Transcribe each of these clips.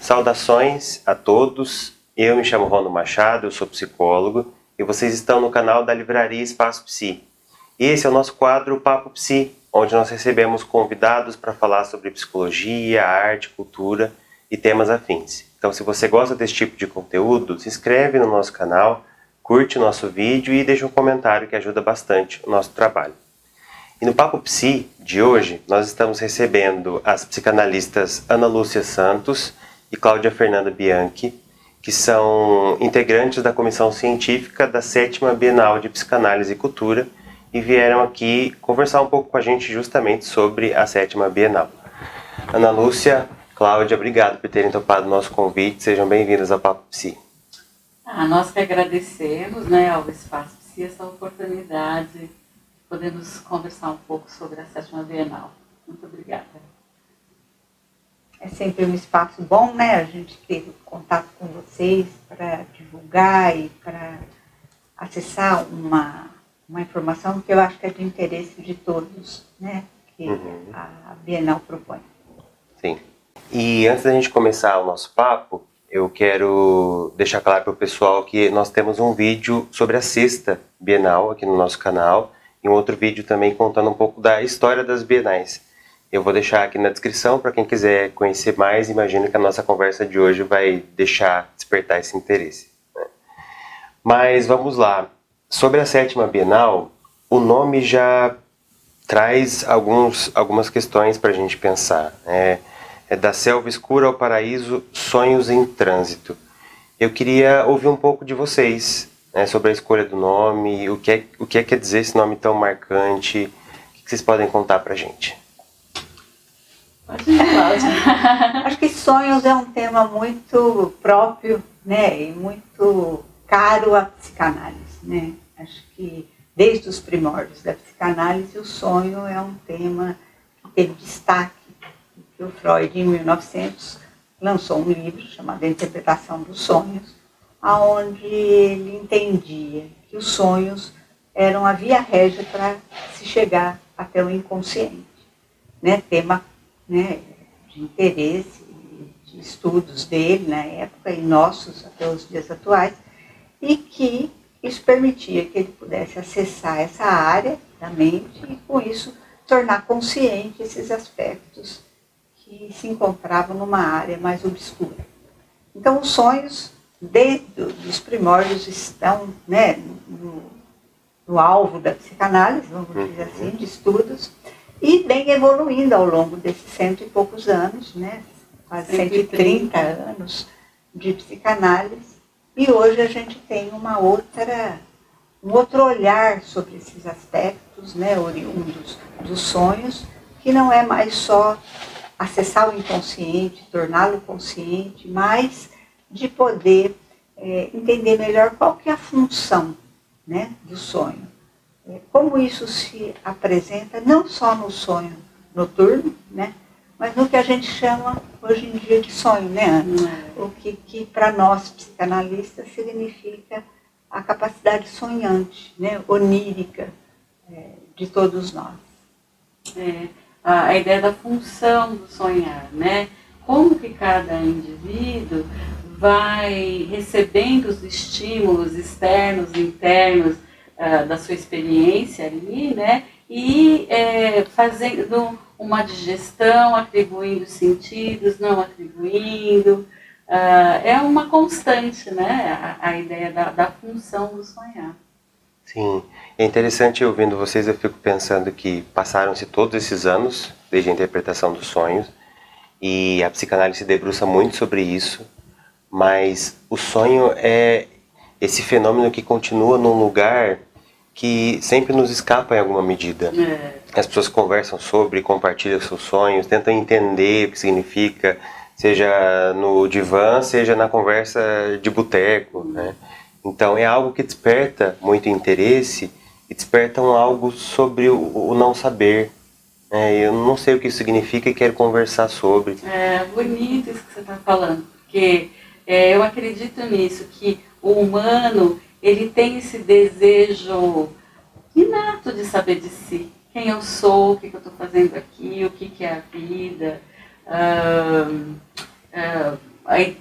Saudações a todos, eu me chamo Rono Machado, eu sou psicólogo e vocês estão no canal da Livraria Espaço Psi. Esse é o nosso quadro Papo Psi, onde nós recebemos convidados para falar sobre psicologia, arte, cultura e temas afins. Então, se você gosta desse tipo de conteúdo, se inscreve no nosso canal, curte o nosso vídeo e deixa um comentário que ajuda bastante o nosso trabalho. E no Papo Psi de hoje, nós estamos recebendo as psicanalistas Ana Lúcia Santos e Cláudia Fernanda Bianchi, que são integrantes da comissão científica da 7ª Bienal de Psicanálise e Cultura e vieram aqui conversar um pouco com a gente justamente sobre a 7ª Bienal. Ana Lúcia, Cláudia, obrigado por terem topado o nosso convite, sejam bem-vindas ao Papo Psi. Nós que agradecemos, ao Espaço Psi essa oportunidade. Podemos conversar um pouco sobre a 7ª Bienal. Muito obrigada. É sempre um espaço bom, a gente ter contato com vocês para divulgar e para acessar uma informação que eu acho que é de interesse de todos, que a Bienal propõe. Sim. E antes da gente começar o nosso papo, eu quero deixar claro para o pessoal que nós temos um vídeo sobre a 6ª Bienal aqui no nosso canal, e um outro vídeo também contando um pouco da história das bienais. Eu vou deixar aqui na descrição para quem quiser conhecer mais. Imagino que a nossa conversa de hoje vai despertar esse interesse. Mas vamos lá. Sobre a 7ª Bienal, o nome já traz algumas questões para a gente pensar. É da selva escura ao paraíso, sonhos em trânsito. Eu queria ouvir um pouco de vocês, sobre a escolha do nome, o que quer dizer esse nome tão marcante, o que vocês podem contar pra gente? Pode ir, Cláudia. Acho que sonhos é um tema muito próprio, e muito caro à psicanálise, Acho que desde os primórdios da psicanálise o sonho é um tema que teve destaque. O Freud, em 1900, lançou um livro chamado A Interpretação dos Sonhos, onde ele entendia que os sonhos eram a via régia para se chegar até o inconsciente. Tema de interesse, de estudos dele na época e nossos até os dias atuais, e que isso permitia que ele pudesse acessar essa área da mente e, com isso, tornar consciente esses aspectos que se encontravam numa área mais obscura. Então, os sonhos, desde os primórdios, estão no alvo da psicanálise, vamos dizer assim, de estudos, e vem evoluindo ao longo desses 100 e poucos anos, quase 130 anos de psicanálise, e hoje a gente tem um outro olhar sobre esses aspectos, oriundos dos sonhos, que não é mais só acessar o inconsciente, torná-lo consciente, mas de poder entender melhor qual que é a função do sonho. Como isso se apresenta não só no sonho noturno, mas no que a gente chama hoje em dia de sonho, Ana? O que para nós psicanalistas significa a capacidade sonhante, onírica de todos nós. A ideia da função do sonhar, Como que cada indivíduo vai recebendo os estímulos externos e internos da sua experiência ali, e fazendo uma digestão, atribuindo sentidos, não atribuindo. É uma constante, a ideia da função do sonhar. Sim, é interessante ouvindo vocês, eu fico pensando que passaram-se todos esses anos, desde a interpretação dos sonhos, e a psicanálise se debruça muito sobre isso, mas o sonho é esse fenômeno que continua num lugar que sempre nos escapa em alguma medida. As pessoas conversam sobre, compartilham seus sonhos, tentam entender o que significa, seja no divã, seja na conversa de boteco, Então é algo que desperta muito interesse e desperta algo sobre o não saber. Eu não sei o que isso significa e quero conversar sobre. É bonito isso que você está falando, porque eu acredito nisso, que o humano ele tem esse desejo inato de saber de si. Quem eu sou, o que eu estou fazendo aqui, o que é a vida.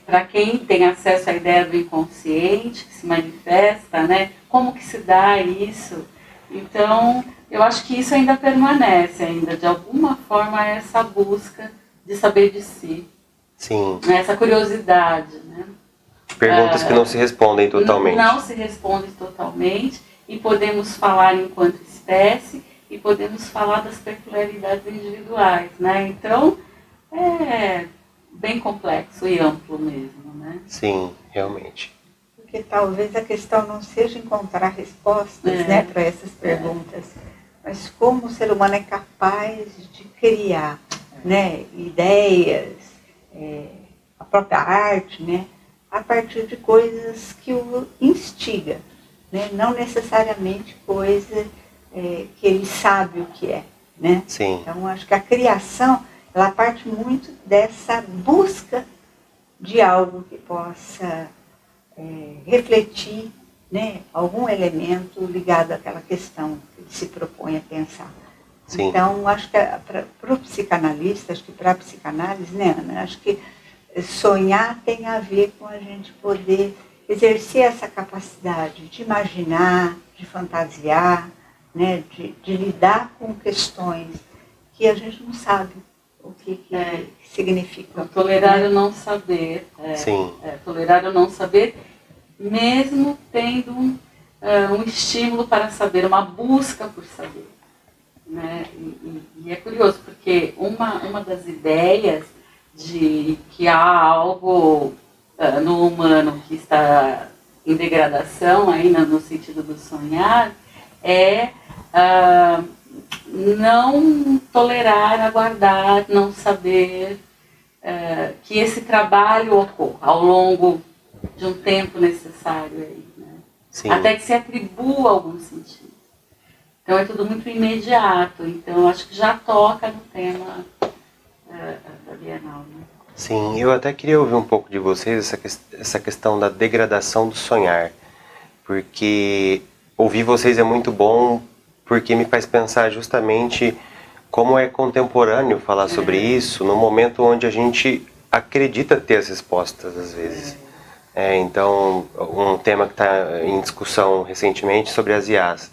para quem tem acesso à ideia do inconsciente, que se manifesta, né? Como que se dá isso? Então, eu acho que isso ainda permanece, ainda de alguma forma, essa busca de saber de si. Sim. Né? Essa curiosidade, né? Perguntas que não se respondem totalmente. Não se respondem totalmente, e podemos falar enquanto espécie, e podemos falar das peculiaridades individuais, né? Então, é bem complexo e amplo mesmo, né? Sim, realmente. Porque talvez a questão não seja encontrar respostas, né, para essas perguntas, mas como o ser humano é capaz de criar, né, ideias, a própria arte, né, a partir de coisas que o instiga, né, não necessariamente coisa que ele sabe o que é, né? Sim. Então, acho que a criação, ela parte muito dessa busca de algo que possa refletir, né, algum elemento ligado àquela questão que ele se propõe a pensar. Sim. Então, acho que para o psicanalista, acho que para a psicanálise, né, Ana, acho que sonhar tem a ver com a gente poder exercer essa capacidade de imaginar, de fantasiar, né, de lidar com questões que a gente não sabe o que significa. Tolerar o não saber. Sim. Tolerar o não saber, mesmo tendo um estímulo para saber, uma busca por saber. Né? E é curioso, porque uma das ideias de que há algo no humano que está em degradação, aí no sentido do sonhar, é não tolerar, aguardar, não saber que esse trabalho ocorra ao longo de um tempo necessário aí, né? Até que se atribua algum sentido. Então é tudo muito imediato, então acho que já toca no tema da Bienal, né? Sim, eu até queria ouvir um pouco de vocês essa questão da degradação do sonhar, porque ouvir vocês é muito bom, porque me faz pensar justamente como é contemporâneo falar sobre isso, no momento onde a gente acredita ter as respostas, às vezes. Então, um tema que está em discussão recentemente sobre as IAs.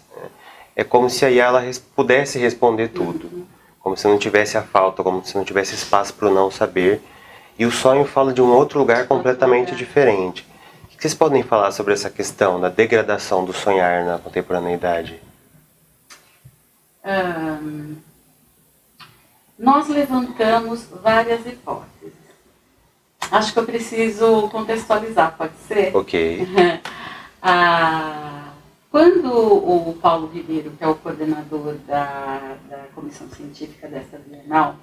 É como se a IA ela pudesse responder tudo, como se não tivesse a falta, como se não tivesse espaço para o não saber. E o sonho fala de um outro lugar completamente diferente. O que vocês podem falar sobre essa questão da degradação do sonhar na contemporaneidade? Nós levantamos várias hipóteses. Acho que eu preciso contextualizar, pode ser? Ok. Quando o Paulo Ribeiro, que é o coordenador da comissão científica dessa Bienal,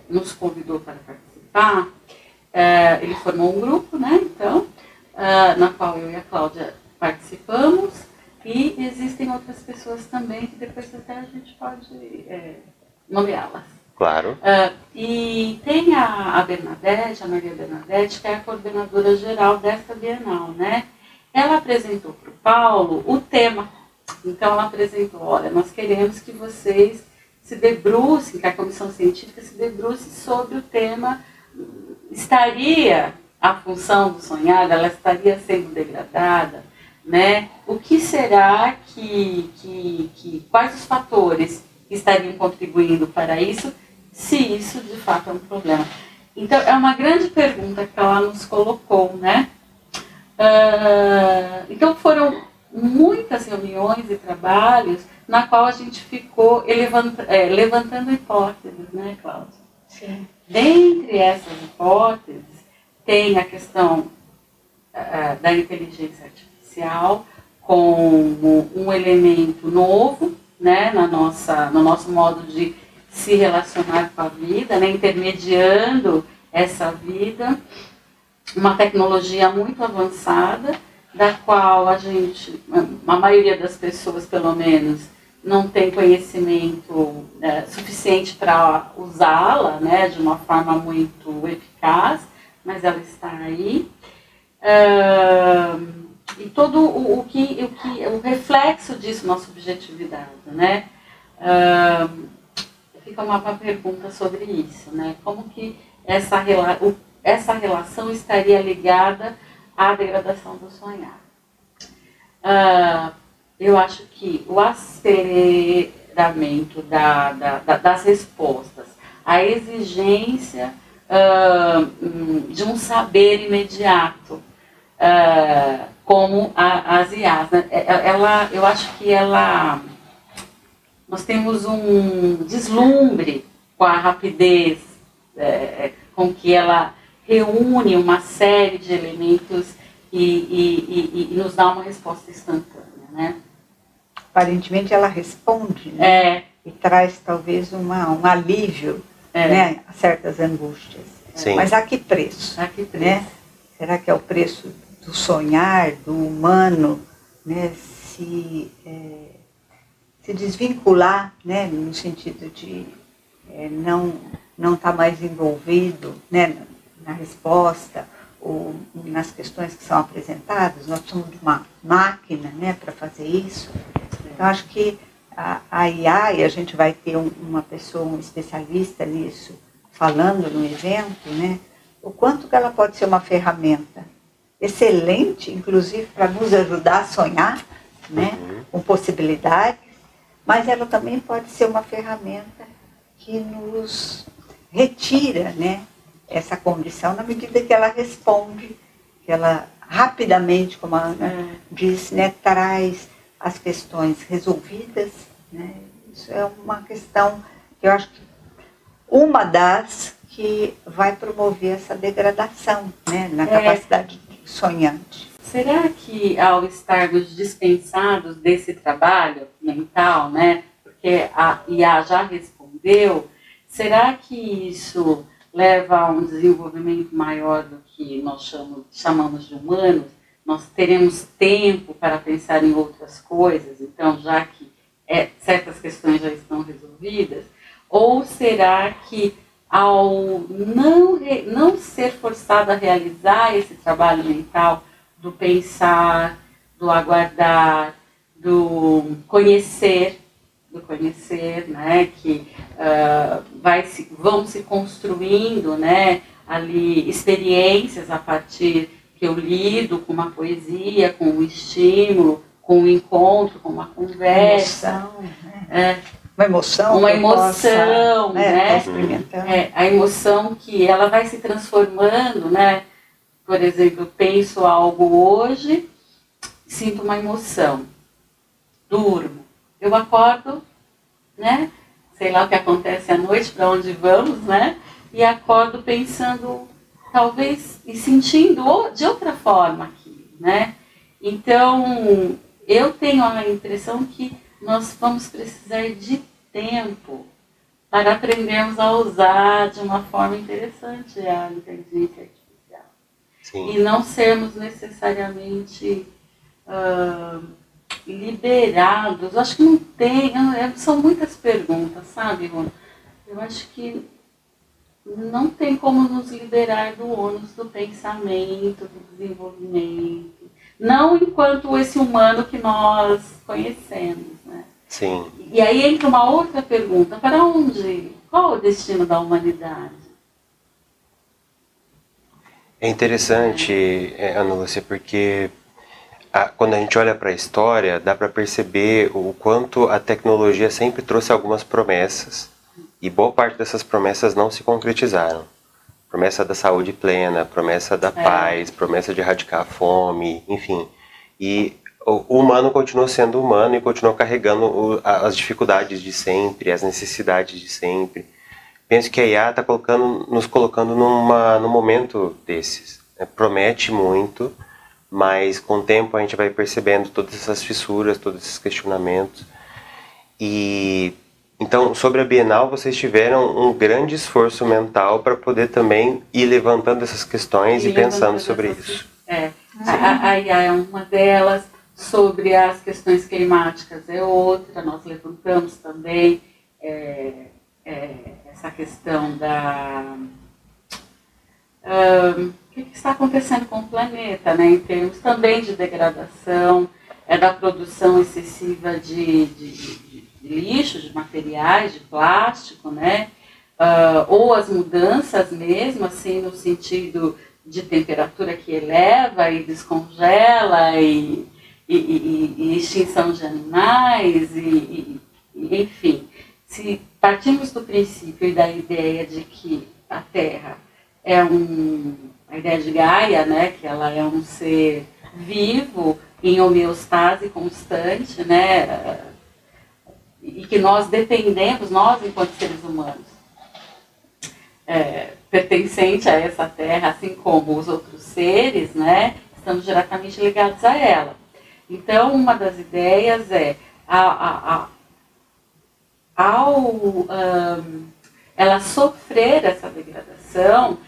nos convidou para participar, ele formou um grupo, né, então, na qual eu e a Cláudia participamos, e existem outras pessoas também que depois até a gente pode nomeá-las. Claro. E tem a Bernadette, a Maria Bernadette, que é a coordenadora geral desta Bienal, né? Ela apresentou para o Paulo o tema. Então ela apresentou, olha, nós queremos que vocês se debrucem, que a comissão científica se debruce sobre o tema. Estaria a função do sonhar, ela estaria sendo degradada, né? O que será quais os fatores que estariam contribuindo para isso, se isso de fato é um problema? Então é uma grande pergunta que ela nos colocou, né? Então foram muitas reuniões e trabalhos na qual a gente ficou levantando hipóteses, né, Cláudia? Sim. Dentre essas hipóteses tem a questão da inteligência artificial como um elemento novo, né, no nosso modo de se relacionar com a vida, né, intermediando essa vida. Uma tecnologia muito avançada, da qual a maioria das pessoas, pelo menos, não tem conhecimento suficiente para usá-la, né, de uma forma muito eficaz, mas ela está aí. E todo o reflexo disso na subjetividade, né? Fica uma pergunta sobre isso, né? Como que essa relação estaria ligada à degradação do sonhar. Eu acho que o aceleramento das respostas, a exigência de um saber imediato, como as IAs, né? Eu acho que nós temos um deslumbre com a rapidez com que ela reúne uma série de elementos e nos dá uma resposta instantânea, né? Aparentemente ela responde, né? E traz talvez um alívio, né, a certas angústias. Sim. Mas a que preço? A que preço? Né? Será que é o preço do sonhar, do humano, né, se desvincular, né, no sentido de não estar mais envolvido, né, na resposta ou nas questões que são apresentadas? Nós somos uma máquina, né, para fazer isso. Então, acho que a IA, e a gente vai ter uma pessoa, um especialista nisso, falando no evento, né, o quanto que ela pode ser uma ferramenta excelente, inclusive para nos ajudar a sonhar, né, com possibilidades, mas ela também pode ser uma ferramenta que nos retira, né, essa condição na medida que ela responde, que ela rapidamente, como a Ana disse, né, traz as questões resolvidas, né. Isso é uma questão que eu acho que uma das que vai promover essa degradação, né, na capacidade sonhante. Será que ao estarmos dispensados desse trabalho mental, né, porque a IA já respondeu, será que isso leva a um desenvolvimento maior do que nós chamamos de humanos? Nós teremos tempo para pensar em outras coisas, então, já que certas questões já estão resolvidas? Ou será que ao não ser forçado a realizar esse trabalho mental do pensar, do aguardar, do conhecer, né, que vão se construindo, né, ali experiências a partir que eu lido com uma poesia, com um estímulo, com um encontro, com uma conversa. Uma emoção, né? Experimentando. A emoção que ela vai se transformando, né? Por exemplo, eu penso algo hoje, sinto uma emoção, durmo, eu acordo, né? Sei lá o que acontece à noite, para onde vamos, né? E acordo pensando, talvez, e sentindo de outra forma aqui, né? Então, eu tenho a impressão que nós vamos precisar de tempo para aprendermos a usar de uma forma interessante a inteligência artificial. Sim. E não sermos necessariamente liberados. Acho que não tem, são muitas perguntas, sabe, Rô? Eu acho que não tem como nos liberar do ônus do pensamento, do desenvolvimento. Não enquanto esse humano que nós conhecemos, né? Sim. E aí entra uma outra pergunta, para onde? Qual é o destino da humanidade? É interessante, Ana Lúcia, porque quando a gente olha para a história, dá para perceber o quanto a tecnologia sempre trouxe algumas promessas, e boa parte dessas promessas não se concretizaram. Promessa da saúde plena, promessa da paz, promessa de erradicar a fome, enfim. E o humano continua sendo humano e continua carregando as dificuldades de sempre, as necessidades de sempre. Penso que a IA está nos colocando num momento desses. Promete muito, mas com o tempo a gente vai percebendo todas essas fissuras, todos esses questionamentos. Então, sobre a Bienal, vocês tiveram um grande esforço mental para poder também ir levantando essas questões e pensando sobre isso. A IA é uma delas, sobre as questões climáticas é outra. Nós levantamos também essa questão o que está acontecendo com o planeta, né, em termos também de degradação, da produção excessiva de lixo, de materiais, de plástico, né? ou as mudanças mesmo, assim, no sentido de temperatura que eleva e descongela, e extinção de animais, enfim. Se partimos do princípio e da ideia de que a Terra é a ideia de Gaia, né, que ela é um ser vivo, em homeostase constante, né, e que nós dependemos, nós enquanto seres humanos, pertencente a essa Terra, assim como os outros seres, né, estamos diretamente ligados a ela. Então, uma das ideias é, ela sofrer essa degradação,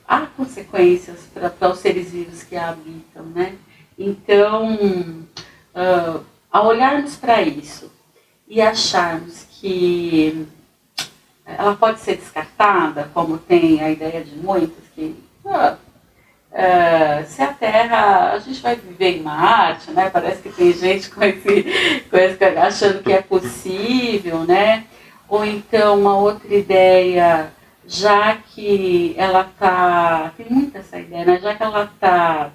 há consequências para os seres vivos que a habitam, né? Então, ao olharmos para isso e acharmos que ela pode ser descartada, como tem a ideia de muitos, que se a Terra, a gente vai viver em Marte, né? Parece que tem gente com achando que é possível, né? Ou então uma outra ideia, já que ela está, tem muita essa ideia, né? Já que ela está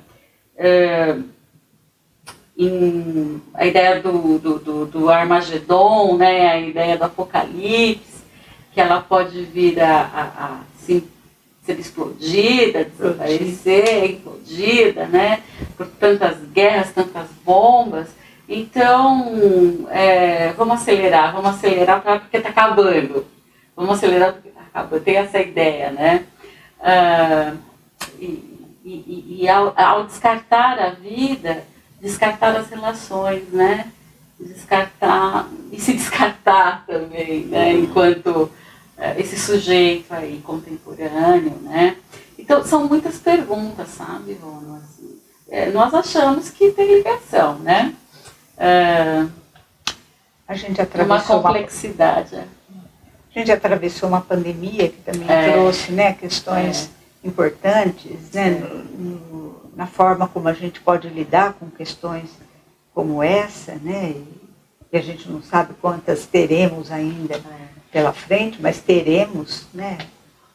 a ideia do Armagedon, né? A ideia do Apocalipse, que ela pode vir a ser explodida, desaparecer, implodida, né? Por tantas guerras, tantas bombas. Então, vamos acelerar porque está acabando. Vamos acelerar porque está acabando. Tem essa ideia, né? Ao descartar a vida, descartar as relações, né? Descartar e se descartar também, né? Enquanto esse sujeito aí contemporâneo, né? Então, são muitas perguntas, sabe, Rono? Assim, nós achamos que tem ligação, né? A gente atravessou uma complexidade. A gente atravessou uma pandemia que também trouxe, né, questões importantes, né, na forma como a gente pode lidar com questões como essa, né? E a gente não sabe quantas teremos ainda pela frente, mas teremos, né,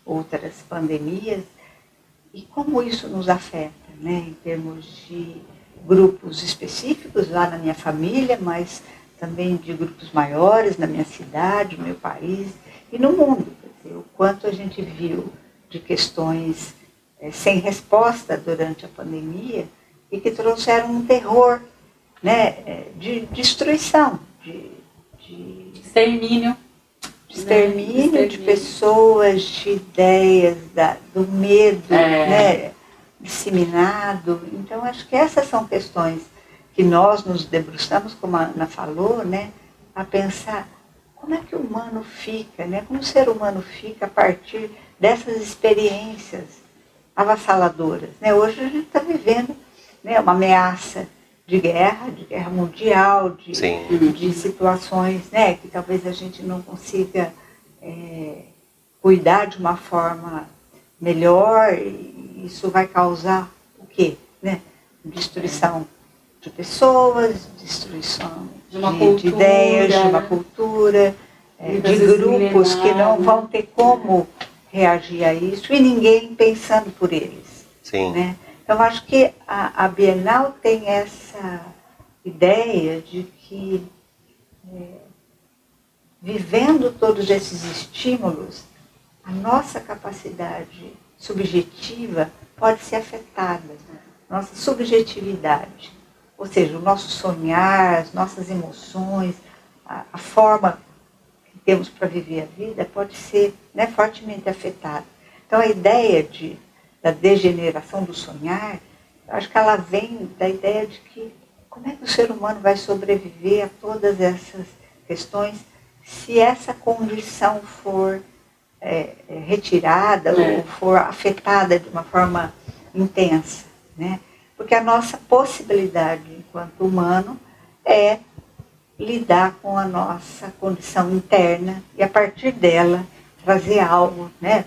outras pandemias. E como isso nos afeta, né, em termos de grupos específicos lá na minha família, mas também de grupos maiores na minha cidade, no meu país e no mundo. Quer dizer, o quanto a gente viu de questões sem resposta durante a pandemia e que trouxeram um terror, né, de destruição, de extermínio de pessoas, de ideias, do medo, né, disseminado. Então, acho que essas são questões que nós nos debruçamos, como a Ana falou, né, a pensar como é que o humano fica, né, como o ser humano fica a partir dessas experiências avassaladoras, né? Hoje a gente está vivendo, né, uma ameaça de guerra mundial, de situações, né, que talvez a gente não consiga cuidar de uma forma melhor, e isso vai causar o quê? Né? Destruição de pessoas, destruição de ideias, de uma cultura, de grupos que não vão ter como reagir a isso, e ninguém pensando por eles. Sim. Né? Então, acho que a Bienal tem essa ideia de que, vivendo todos esses estímulos, a nossa capacidade subjetiva pode ser afetada, nossa subjetividade, ou seja, o nosso sonhar, as nossas emoções, a forma que temos para viver a vida pode ser, né, fortemente afetada. Então, a ideia da degeneração do sonhar, eu acho que ela vem da ideia de que como é que o ser humano vai sobreviver a todas essas questões se essa condição for retirada ou for afetada de uma forma intensa, né? Porque a nossa possibilidade enquanto humano é lidar com a nossa condição interna e a partir dela trazer algo, né,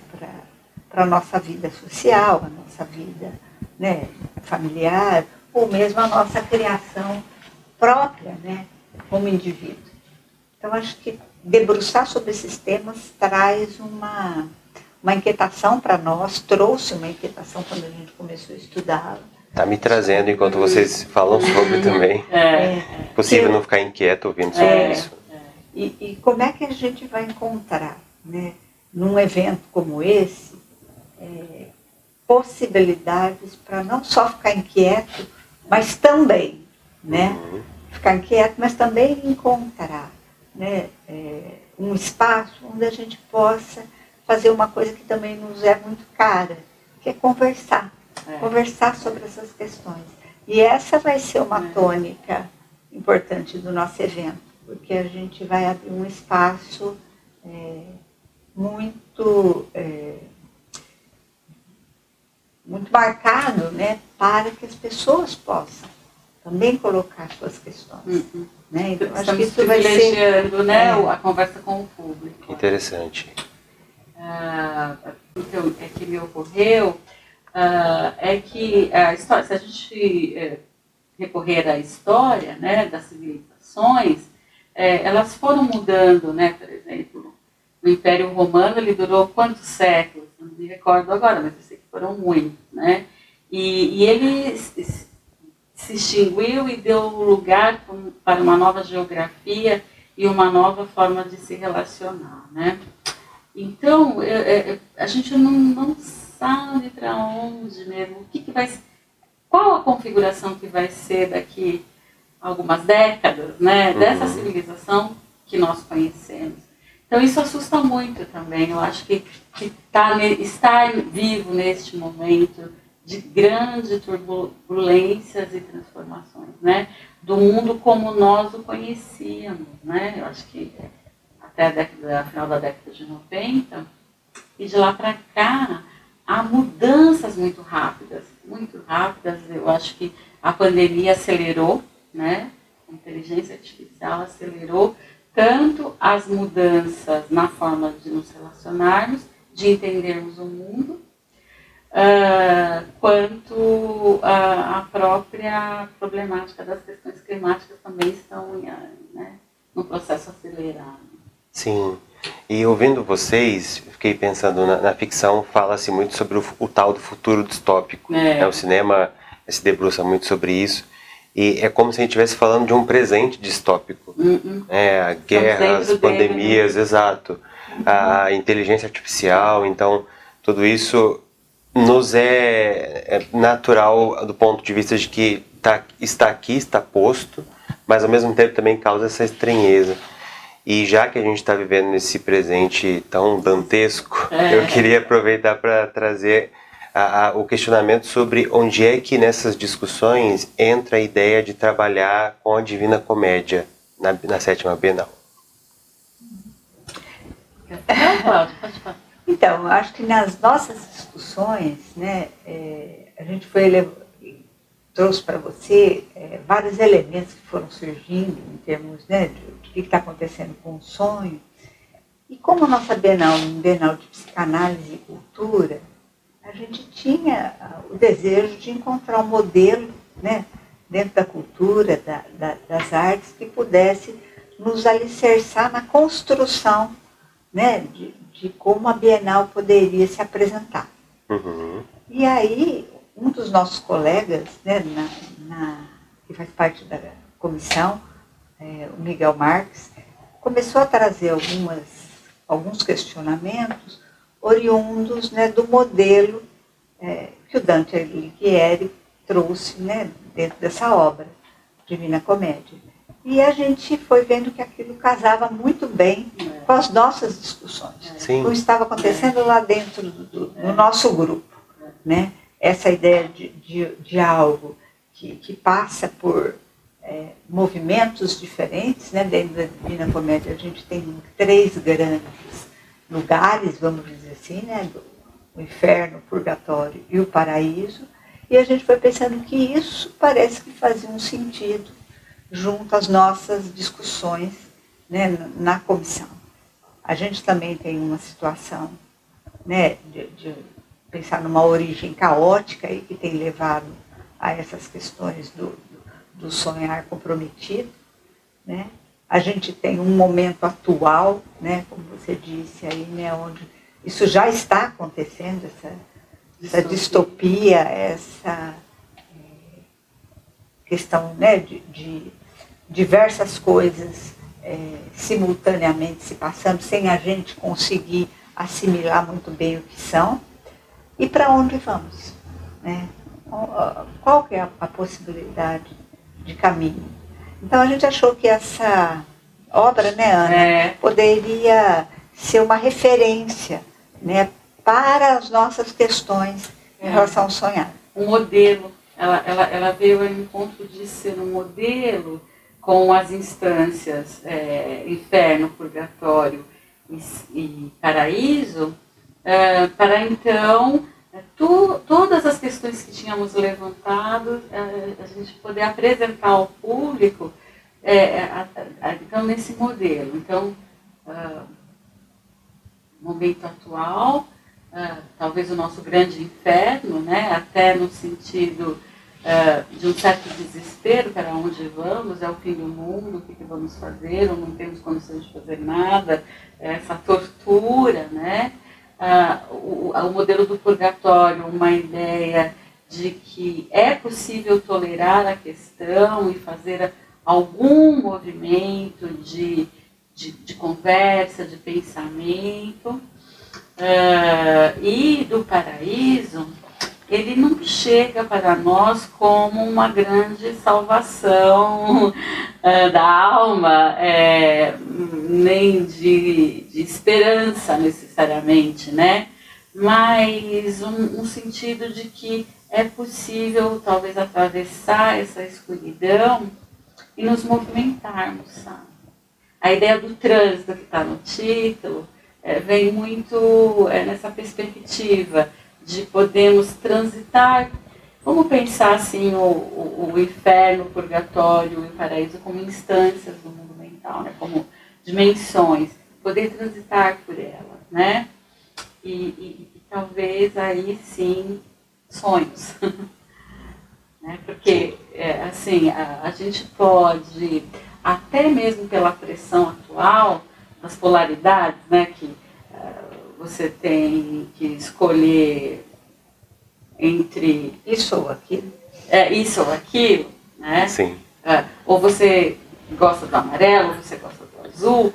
para a nossa vida social, a nossa vida, né, familiar, ou mesmo a nossa criação própria, né, como indivíduo. Então, acho que debruçar sobre esses temas traz uma inquietação para nós, trouxe uma inquietação quando a gente começou a estudar. Tá me trazendo enquanto vocês falam sobre também. É possível não ficar inquieto ouvindo sobre isso. E como é que a gente vai encontrar, né, num evento como esse, possibilidades para não só ficar inquieto, mas também, né, ficar inquieto, mas também encontrar, né, um espaço onde a gente possa fazer uma coisa que também nos é muito cara, que é conversar. Conversar sobre essas questões. E essa vai ser uma tônica importante do nosso evento, porque a gente vai abrir um espaço muito marcado, né, para que as pessoas possam também colocar suas questões. Né? Então, acho que isso vai ser, né, a conversa com o público. Interessante. Então, que me ocorreu é que a história, se a gente recorrer à história, né, das civilizações, elas foram mudando, né, por exemplo, o Império Romano ele durou quantos séculos? Não me recordo agora, mas eu sei que foram muitos, né? E ele se extinguiu e deu lugar para uma nova geografia e uma nova forma de se relacionar, né? Então, a gente não sabe para onde mesmo, qual a configuração que vai ser daqui a algumas décadas, né, dessa civilização que nós conhecemos. Então isso assusta muito também, eu acho que estar vivo neste momento de grandes turbulências e transformações, né, do mundo como nós o conhecíamos, né, eu acho que até a final da década de 90, e de lá para cá, há mudanças muito rápidas, eu acho que a pandemia acelerou, né? A inteligência artificial acelerou tanto as mudanças na forma de nos relacionarmos, de entendermos o mundo, quanto a própria problemática das questões climáticas também estão num processo acelerado. Sim. E ouvindo vocês, fiquei pensando, na ficção fala-se muito sobre o tal do futuro distópico. O cinema se debruça muito sobre isso. E é como se a gente estivesse falando de um presente distópico. Guerras, pandemias, exato. A inteligência artificial, então tudo isso nos é natural do ponto de vista de que está aqui, está posto, mas ao mesmo tempo também causa essa estranheza. E já que a gente está vivendo nesse presente tão dantesco, eu queria aproveitar para trazer o questionamento sobre onde é que nessas discussões entra a ideia de trabalhar com a Divina Comédia na 7ª Bienal. Então, acho que nas nossas discussões, né, a gente trouxe para você vários elementos que foram surgindo em termos, né, o que está acontecendo com o sonho. E como a nossa Bienal de Psicanálise e Cultura, a gente tinha o desejo de encontrar um modelo, né, dentro da cultura, das artes, que pudesse nos alicerçar na construção, né, de como a Bienal poderia se apresentar. E aí, um dos nossos colegas, né, que faz parte da comissão, o Miguel Marques, começou a trazer alguns questionamentos oriundos, né, do modelo que o Dante Alighieri trouxe, né, dentro dessa obra, Divina Comédia. E a gente foi vendo que aquilo casava muito bem com as nossas discussões. Sim. O que estava acontecendo lá dentro do nosso grupo, né? Essa ideia de algo que passa por movimentos diferentes, né? Dentro da Divina Comédia a gente tem 3 grandes lugares, vamos dizer assim, né? O inferno, o purgatório e o paraíso, e a gente foi pensando que isso parece que fazia um sentido junto às nossas discussões, né, na comissão. A gente também tem uma situação, né, de pensar numa origem caótica aí, que tem levado a essas questões do sonhar comprometido, né? A gente tem um momento atual, né, como você disse aí, né, onde isso já está acontecendo, essa distopia, essa questão, né, de diversas coisas simultaneamente se passando, sem a gente conseguir assimilar muito bem o que são. E para onde vamos? Né? Qual que é a possibilidade de caminho? Então a gente achou que essa obra, né, Ana, poderia ser uma referência, né, para as nossas questões em relação ao sonhar. Um modelo. Ela veio ao encontro de ser um modelo com as instâncias inferno, purgatório e paraíso, para então todas as questões que tínhamos levantado, a gente poder apresentar ao público então, nesse modelo. Então, momento atual, talvez o nosso grande inferno, né, até no sentido de um certo desespero para onde vamos, é o fim do mundo, o que vamos fazer, ou não temos condições de fazer nada, essa tortura, né? O modelo do purgatório, uma ideia de que é possível tolerar a questão e fazer algum movimento de conversa, de pensamento, e do paraíso, ele não chega para nós como uma grande salvação da alma, nem de esperança necessariamente, né? Mas um sentido de que é possível talvez atravessar essa escuridão e nos movimentarmos, sabe? A ideia do trânsito que está no título vem muito nessa perspectiva de podermos transitar. Vamos pensar assim o inferno, o purgatório e o paraíso como instâncias do mundo mental, né? Como dimensões, poder transitar por elas, né? E talvez aí sim sonhos, né? Porque assim a gente pode, até mesmo pela pressão atual das polaridades, né, que você tem que escolher entre isso ou aquilo, isso ou aquilo, né? Sim. Ou você gosta do amarelo, ou você gosta do azul,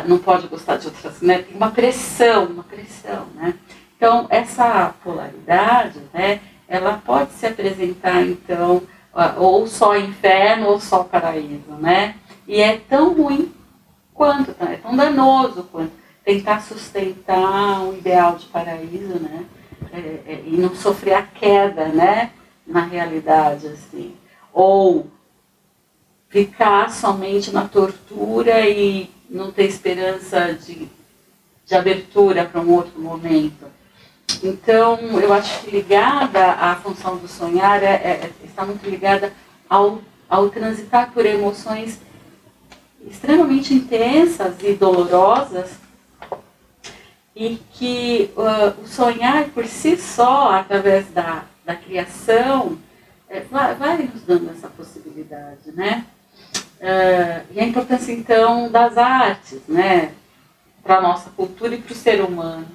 não pode gostar de outras, né? Tem uma pressão, né? Então essa polaridade, né, ela pode se apresentar então ou só inferno ou só paraíso, né? E é tão ruim quanto, é tão danoso quanto tentar sustentar um ideal de paraíso, né? E não sofrer a queda, né? Na realidade, assim. Ou ficar somente na tortura e não ter esperança de abertura para um outro momento. Então, eu acho que ligada à função do sonhar está muito ligada ao transitar por emoções extremamente intensas e dolorosas, e que o sonhar por si só, através da criação, vai nos dando essa possibilidade, né? E a importância então das artes, né, para a nossa cultura e para o ser humano,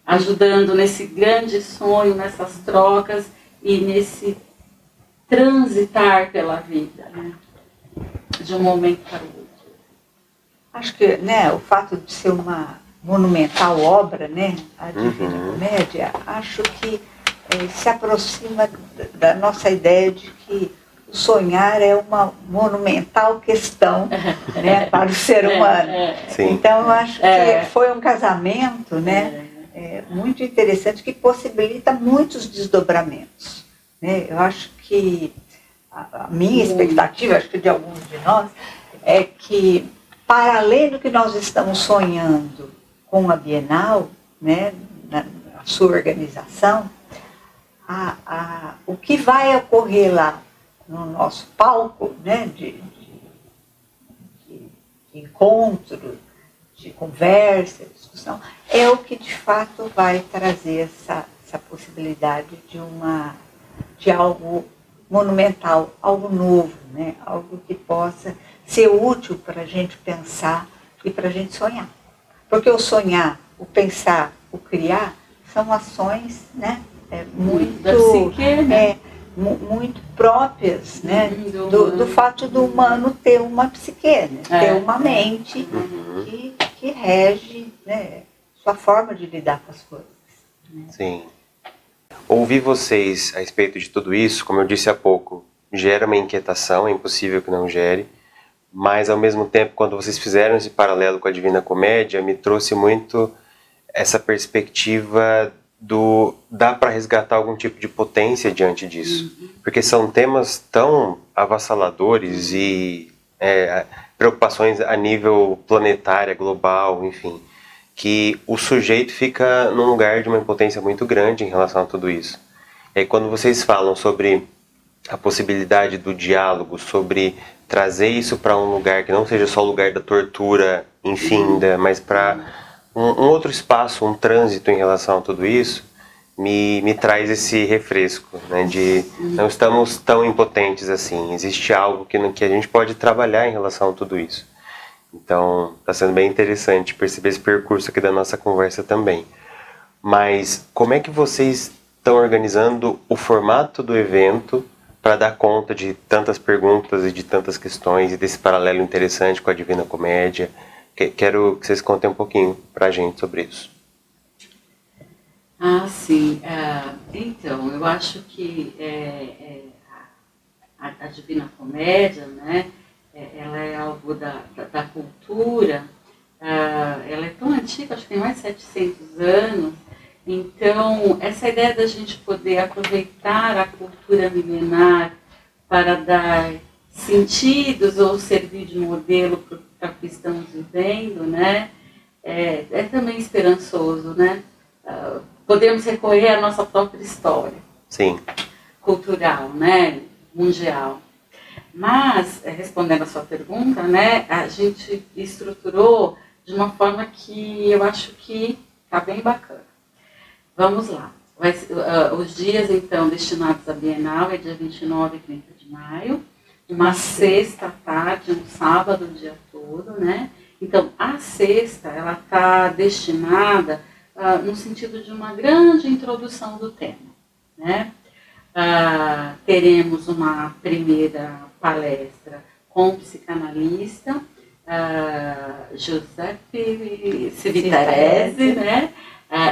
ajudando nesse grande sonho, nessas trocas e nesse transitar pela vida, né, de um momento para o outro. Acho que, né, o fato de ser uma monumental obra, né, a Divina Comédia, acho que se aproxima da nossa ideia de que o sonhar é uma monumental questão, né, para o ser humano. Então, eu acho que foi um casamento, né, muito interessante, que possibilita muitos desdobramentos, né? Eu acho que a minha expectativa, acho que de alguns de nós, é que, para além do que nós estamos sonhando com a Bienal, né, na sua organização, o que vai ocorrer lá no nosso palco, né, de encontro, de conversa, de discussão, é o que de fato vai trazer essa possibilidade de algo monumental, algo novo, né? Algo que possa ser útil para a gente pensar e para a gente sonhar. Porque o sonhar, o pensar, o criar, são ações, né? Muito, da psique, né? muito próprias, né? Do fato do humano ter uma psique, né? Ter uma mente que rege, né? Sua forma de lidar com as coisas. Né? Sim. Ouvir vocês a respeito de tudo isso, como eu disse há pouco, gera uma inquietação, é impossível que não gere, mas ao mesmo tempo, quando vocês fizeram esse paralelo com a Divina Comédia, me trouxe muito essa perspectiva dá para resgatar algum tipo de potência diante disso, porque são temas tão avassaladores e preocupações a nível planetário, global, enfim, que o sujeito fica num lugar de uma impotência muito grande em relação a tudo isso. E aí, quando vocês falam sobre a possibilidade do diálogo, sobre trazer isso para um lugar que não seja só o lugar da tortura infinda, mas para um outro espaço, um trânsito em relação a tudo isso, me traz esse refresco, né, de não estamos tão impotentes assim, existe algo que a gente pode trabalhar em relação a tudo isso. Então, está sendo bem interessante perceber esse percurso aqui da nossa conversa também. Mas como é que vocês estão organizando o formato do evento para dar conta de tantas perguntas e de tantas questões e desse paralelo interessante com a Divina Comédia? Quero que vocês contem um pouquinho para a gente sobre isso. Sim. Então, eu acho que a Divina Comédia, né, ela é algo da cultura, ela é tão antiga, acho que tem mais de 700 anos, então essa ideia da gente poder aproveitar a cultura milenar para dar sentidos ou servir de modelo para o que estamos vivendo, né, é também esperançoso, né? Podemos recorrer à nossa própria história. Sim. Cultural, né, mundial. Mas, respondendo a sua pergunta, né, a gente estruturou de uma forma que eu acho que está bem bacana. Vamos lá. Os dias, então, destinados à Bienal é dia 29 e 30 de maio, uma sexta tarde, um sábado o dia todo, né? Então, a sexta, ela está destinada no sentido de uma grande introdução do tema, né? Teremos uma primeira palestra com o psicanalista Giuseppe Civitarese, né?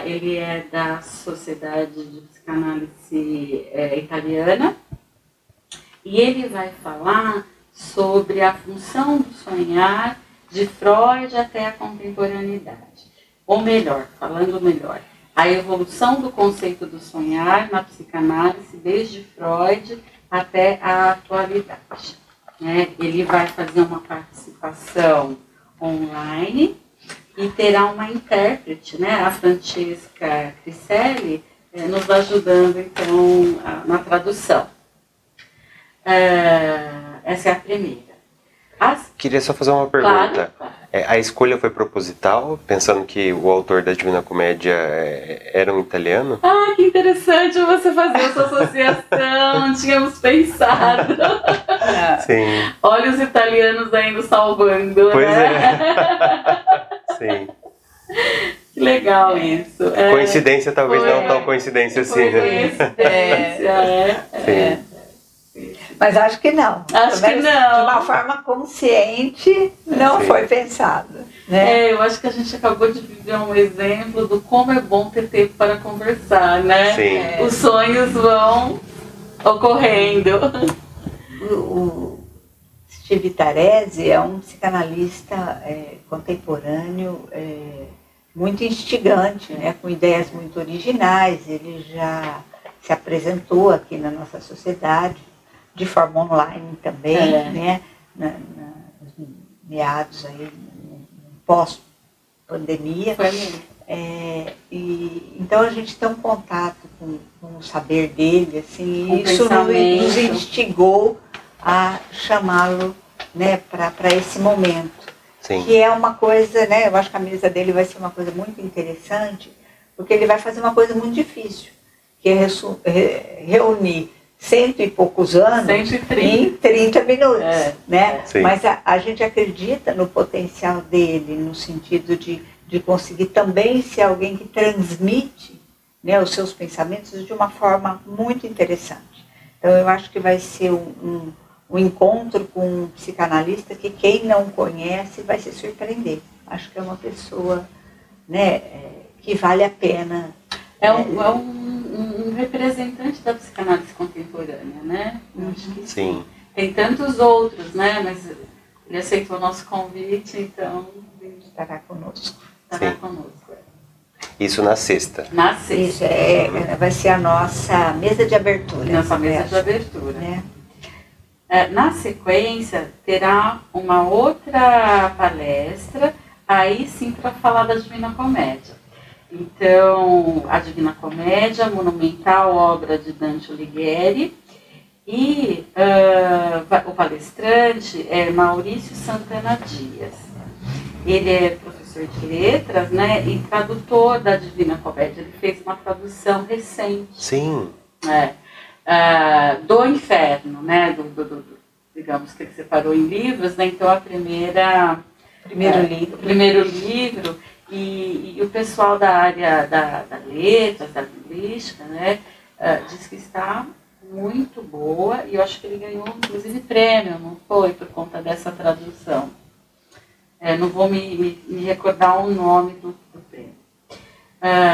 Ele é da Sociedade de Psicanálise Italiana, e ele vai falar sobre a função do sonhar de Freud até a contemporaneidade. Ou melhor, falando melhor, a evolução do conceito do sonhar na psicanálise desde Freud até a atualidade. Né? Ele vai fazer uma participação online e terá uma intérprete, né, a Francesca Criselli, nos ajudando, então, na tradução. Essa é a primeira. Queria só fazer uma pergunta. Claro. A escolha foi proposital, pensando que o autor da Divina Comédia era um italiano? Que interessante você fazer essa associação, não tínhamos pensado. Sim. Olha os italianos ainda salvando, pois né? Sim. Que legal isso. Coincidência, talvez não tão coincidência assim. Coincidência, Sim. Mas acho que não. Acho que não. De uma forma consciente, não foi pensado. Né? Eu acho que a gente acabou de viver um exemplo do como é bom ter tempo para conversar, né? Sim. Os sonhos vão ocorrendo. O Civitarese é um psicanalista contemporâneo muito instigante, né? Com ideias muito originais. Ele já se apresentou aqui na nossa sociedade, de forma online também, né? Nos meados aí, pós-pandemia. Então a gente tem um contato com o saber dele, assim, e isso nos instigou a chamá-lo, né, para esse momento. Sim. Que é uma coisa, né? Eu acho que a mesa dele vai ser uma coisa muito interessante, porque ele vai fazer uma coisa muito difícil, que é reunir 100 e poucos anos 130. em 30 minutos, né? Sim. Mas a gente acredita no potencial dele, no sentido de conseguir também ser alguém que transmite, né, os seus pensamentos de uma forma muito interessante. Então eu acho que vai ser um encontro com um psicanalista que quem não conhece vai se surpreender. Acho que é uma pessoa, né, que vale a pena. É um representante da psicanálise contemporânea, né? Eu acho que Sim. tem tantos outros, né? Mas ele aceitou o nosso convite, então ele Estará conosco. estará Sim. conosco. Isso na sexta. Na sexta. Isso vai ser a nossa mesa de abertura. Nossa mesa de abertura. Né? Na sequência, terá uma outra palestra, aí sim para falar da Divina Comédia. Então, a Divina Comédia, monumental obra de Dante Alighieri, e o palestrante é Maurício Santana Dias. Ele é professor de letras, né, e tradutor da Divina Comédia. Ele fez uma tradução recente. Sim. Do Inferno, né, digamos que ele separou em livros, né, então o primeiro livro, e o pessoal da área da letras, da linguística, né, diz que está muito boa, e eu acho que ele ganhou inclusive prêmio, não foi, por conta dessa tradução. Não vou me recordar o nome do prêmio.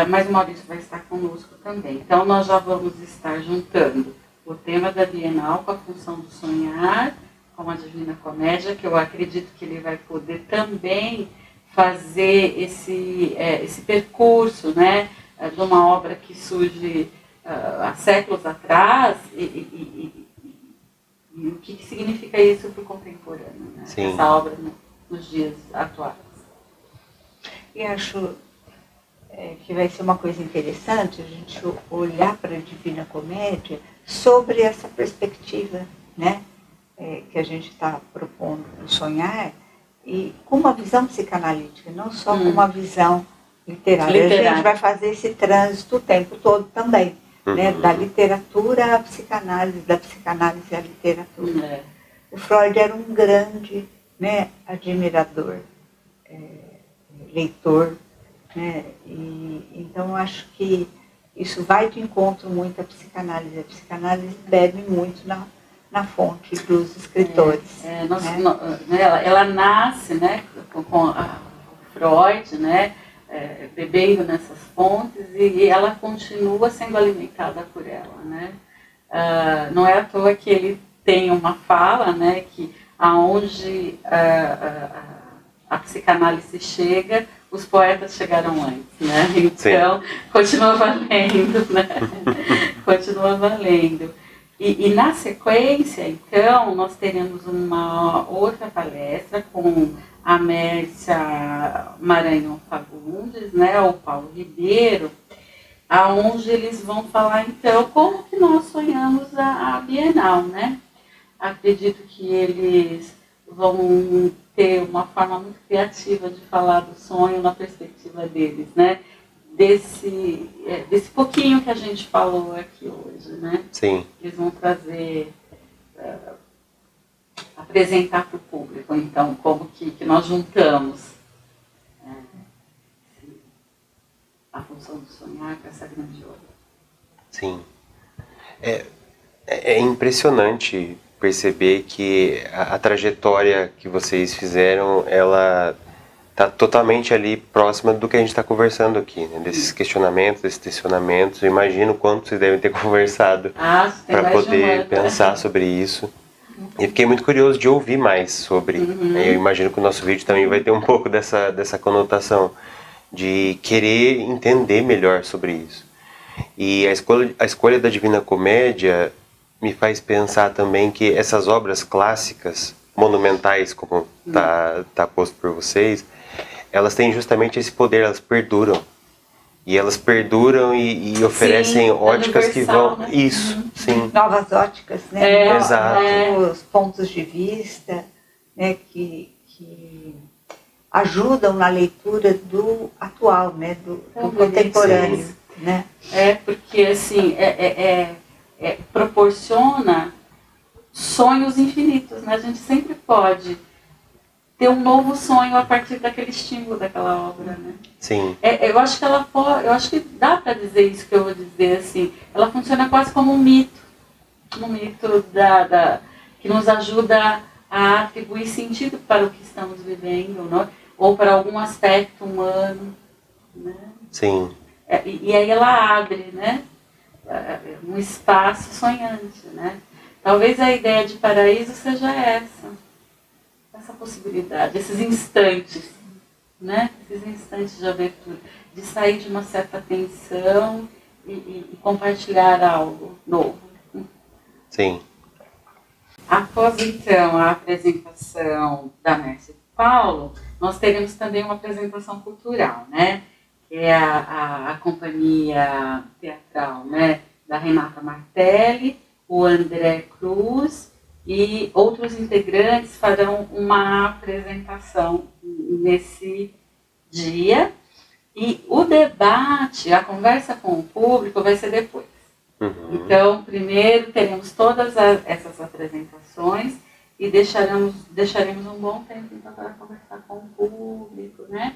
Mas o Maurício vai estar conosco também. Então, nós já vamos estar juntando o tema da Bienal com a função do sonhar, com a Divina Comédia, que eu acredito que ele vai poder também fazer esse percurso, né, de uma obra que surge há séculos atrás, e o que significa isso para o contemporâneo, né? Essa obra nos dias atuais. E acho que vai ser uma coisa interessante a gente olhar para a Divina Comédia sobre essa perspectiva, né, que a gente está propondo do sonhar, e com uma visão psicanalítica, não só com uma visão literária. A gente vai fazer esse trânsito o tempo todo também, né, da literatura à psicanálise, da psicanálise à literatura. O Freud era um grande, né, admirador, leitor, né, e então acho que isso vai de encontro muito à psicanálise. A psicanálise bebe muito na fonte dos escritores. Ela nasce, né, com a Freud, né, bebendo nessas fontes, e ela continua sendo alimentada por ela, né. Não é à toa que ele tem uma fala, né, que aonde a psicanálise chega, os poetas chegaram antes, né? Então, continua valendo, né? Continua valendo. E na sequência, então, nós teremos uma outra palestra com a Mércia Maranhão Fagundes, né? O Paulo Ribeiro, aonde eles vão falar, então, como que nós sonhamos a Bienal, né? Acredito que eles vão ter uma forma muito criativa de falar do sonho na perspectiva deles, né? Desse pouquinho que a gente falou aqui hoje, né? Sim. Eles vão trazer, apresentar para o público, então, como que nós juntamos a função do sonhar com essa grande obra. Sim. É impressionante perceber que a trajetória que vocês fizeram, ela está totalmente ali próxima do que a gente está conversando aqui, né? Desses questionamentos, desses tensionamentos. Eu imagino quanto vocês devem ter conversado para poder pensar sobre isso. E fiquei muito curioso de ouvir mais sobre. Eu imagino que o nosso vídeo também vai ter um pouco dessa conotação de querer entender melhor sobre isso. E a escolha da Divina Comédia me faz pensar também que essas obras clássicas, monumentais, como tá posto por vocês, elas têm justamente esse poder, elas perduram. E elas perduram e oferecem óticas que vão... Né? Isso, sim. Novas óticas, né? Exato. Novos pontos de vista, né? Que ajudam na leitura do atual, né? Do contemporâneo. Né? Porque, assim, proporciona sonhos infinitos, né? A gente sempre pode ter um novo sonho a partir daquele estímulo daquela obra, né? Sim. Eu acho que eu acho que dá para dizer isso que eu vou dizer, assim. Ela funciona quase como um mito que nos ajuda a atribuir sentido para o que estamos vivendo, não? Ou para algum aspecto humano, né? Sim. E aí ela abre, né? Um espaço sonhante, né? Talvez a ideia de paraíso seja essa possibilidade, esses instantes, né? Esses instantes de abertura, de sair de uma certa tensão e compartilhar algo novo. Sim. Após então a apresentação da Mércia e do Paulo, nós teremos também uma apresentação cultural, né? Que é a companhia teatral, né? Da Renata Martelli, o André Cruz e outros integrantes farão uma apresentação nesse dia. E o debate, a conversa com o público vai ser depois. Uhum. Então, primeiro teremos todas essas apresentações e deixaremos um bom tempo então, para conversar com o público, né?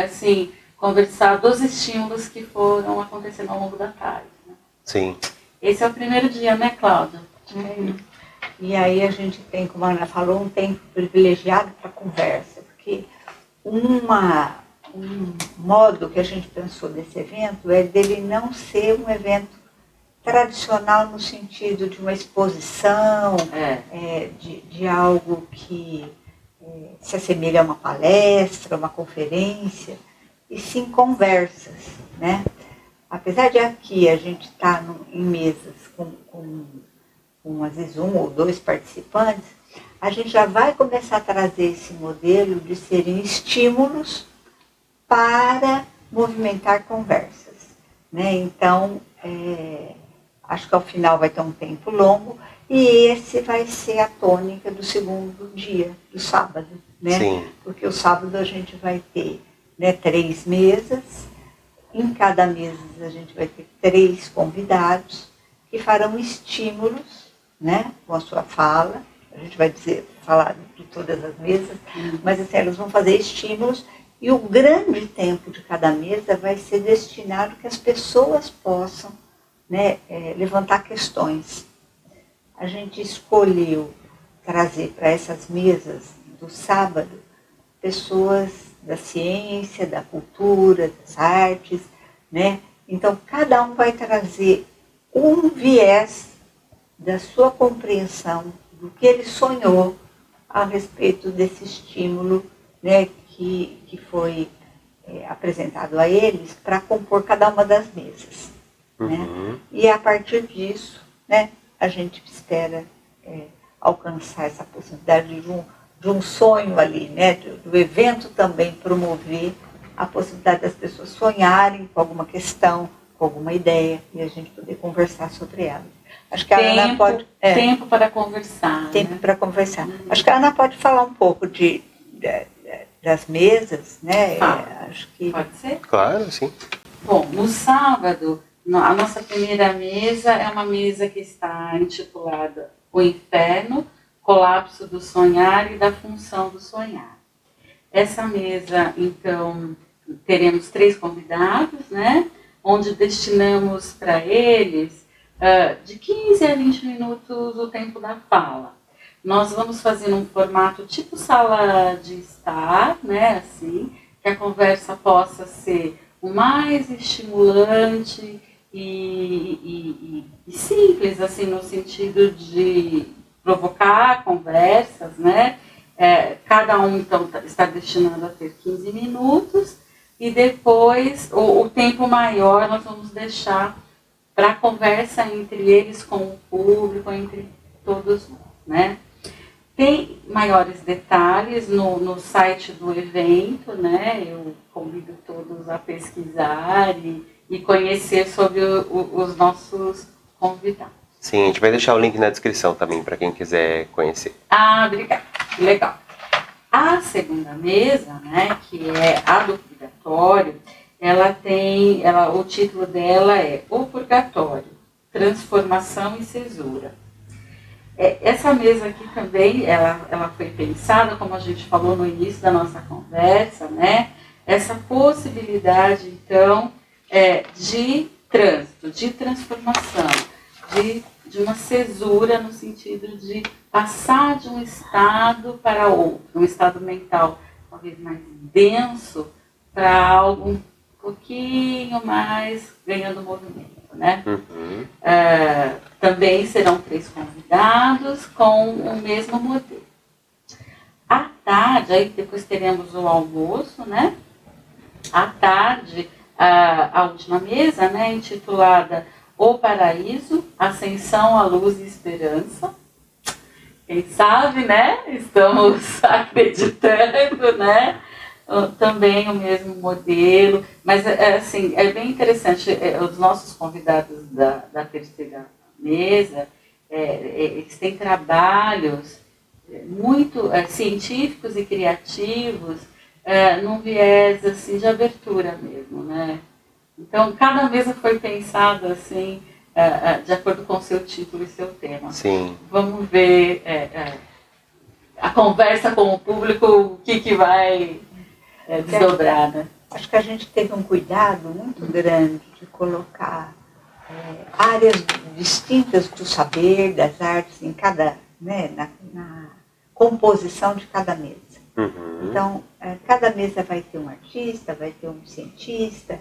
Assim, conversar dos estímulos que foram acontecendo ao longo da tarde. Né? Sim. Esse é o primeiro dia, né, Cláudia? E aí a gente tem, como a Ana falou, um tempo privilegiado para conversa, porque um modo que a gente pensou desse evento é dele não ser um evento tradicional no sentido de uma exposição, de algo que se assemelha a uma palestra, uma conferência, e sim conversas, né? Apesar de aqui a gente estar em mesas com às vezes um ou dois participantes, a gente já vai começar a trazer esse modelo de serem estímulos para movimentar conversas, né? Então, acho que ao final vai ter um tempo longo e esse vai ser a tônica do segundo dia, do sábado, né? Sim. Porque o sábado a gente vai ter, né, 3 mesas, em cada mesa a gente vai ter 3 convidados que farão estímulos, né, com a sua fala. A gente vai falar de todas as mesas, mas assim, elas vão fazer estímulos e o grande tempo de cada mesa vai ser destinado que as pessoas possam, né, levantar questões. A gente escolheu trazer para essas mesas do sábado pessoas da ciência, da cultura, das artes, né? Então, cada um vai trazer um viés da sua compreensão do que ele sonhou a respeito desse estímulo, né, que foi apresentado a eles para compor cada uma das mesas. Uhum. Né? E a partir disso, né, a gente espera alcançar essa possibilidade de um sonho ali, né, do evento também promover a possibilidade das pessoas sonharem com alguma questão, com alguma ideia, e a gente poder conversar sobre ela. Acho que a Ana pode... Tempo para conversar. Tempo, né? Para conversar. Uhum. Acho que a Ana pode falar um pouco das mesas, né? Acho que... Pode ser? Claro, sim. Bom, no sábado, a nossa primeira mesa é uma mesa que está intitulada O Inferno, Colapso do Sonhar e da Função do Sonhar. Essa mesa, então, teremos 3 convidados, né? Onde destinamos para eles de 15 a 20 minutos o tempo da fala. Nós vamos fazer um formato tipo sala de estar, né? Assim, que a conversa possa ser o mais estimulante e simples, assim, no sentido de provocar conversas, né? Cada um, então, está destinado a ter 15 minutos e depois o tempo maior nós vamos deixar para a conversa entre eles com o público, entre todos nós, né? Tem maiores detalhes no site do evento, né? Eu convido todos a pesquisar e conhecer sobre os nossos convidados. Sim, a gente vai deixar o link na descrição também para quem quiser conhecer. Obrigada. Legal. A segunda mesa, né, que é a do purgatório, o título dela é O Purgatório, transformação e cesura. Essa mesa aqui também, ela foi pensada, como a gente falou no início da nossa conversa, né? Essa possibilidade, então, de trânsito, de transformação, de uma cesura no sentido de passar de um estado para outro, um estado mental talvez mais denso, para algo um pouquinho mais ganhando movimento, né? Uhum. Também serão 3 convidados com o mesmo modelo. À tarde, aí depois teremos o almoço, né? À tarde, a última mesa, né, intitulada O Paraíso, Ascensão à Luz e Esperança. Quem sabe, né? Estamos acreditando, né? Também o mesmo modelo, mas assim, é bem interessante, os nossos convidados da terceira mesa, eles têm trabalhos muito científicos e criativos, num viés assim, de abertura mesmo, né? Então, cada mesa foi pensada assim, de acordo com o seu título e seu tema. Sim. Vamos ver a conversa com o público, o que vai desdobrar, né? Acho que a gente teve um cuidado muito grande de colocar áreas distintas do saber, das artes, em cada, né, na composição de cada mesa. Uhum. Então, cada mesa vai ter um artista, vai ter um cientista,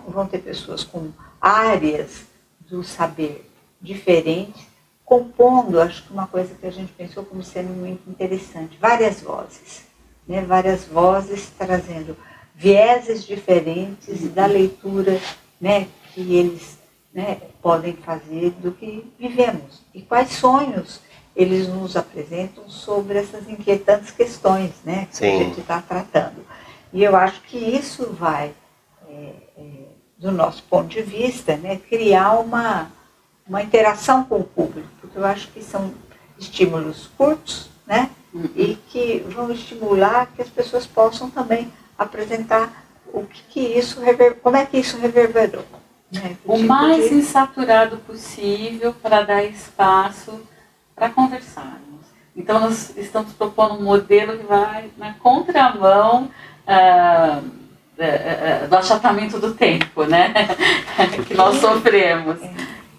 vão ter pessoas com áreas do saber diferentes, compondo, acho que uma coisa que a gente pensou como sendo muito interessante, várias vozes, né? Várias vozes trazendo vieses diferentes da leitura, né, que eles, né, podem fazer do que vivemos. E quais sonhos eles nos apresentam sobre essas inquietantes questões, né, que a gente está tratando. E eu acho que isso vai, do nosso ponto de vista, né, criar uma interação com o público, porque eu acho que são estímulos curtos, né, e que vão estimular que as pessoas possam também apresentar como é que isso reverberou. Né, o mais insaturado possível para dar espaço para conversarmos. Então, nós estamos propondo um modelo que vai na contramão do achatamento do tempo, né? Que nós sofremos.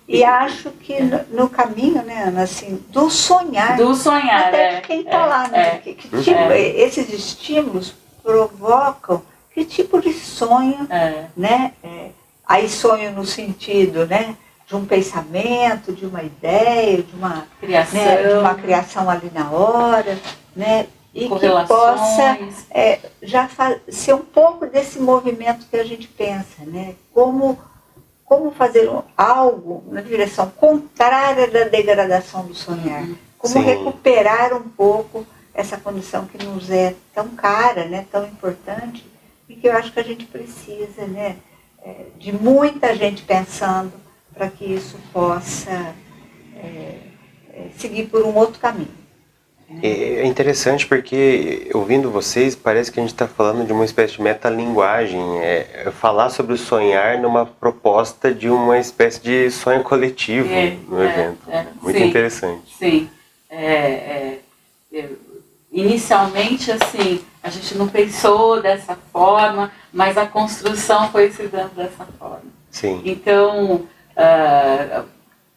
E acho que no caminho, né, Ana, assim, do sonhar. Do sonhar, até de quem está lá, né? Que tipo, esses estímulos provocam que tipo de sonho, né? Aí sonho no sentido, né, de um pensamento, de uma ideia, de uma criação, né, de uma criação ali na hora, né? E que possa já ser um pouco desse movimento que a gente pensa, né? Como fazer algo na direção contrária da degradação do sonhar. Como recuperar um pouco essa condição que nos é tão cara, né, tão importante, e que eu acho que a gente precisa, né, de muita gente pensando para que isso possa seguir por um outro caminho. É interessante porque, ouvindo vocês, parece que a gente está falando de uma espécie de metalinguagem, falar sobre o sonhar numa proposta de uma espécie de sonho coletivo no evento. Muito interessante. Sim. Inicialmente, assim, a gente não pensou dessa forma, mas a construção foi se dando dessa forma. Sim. Então,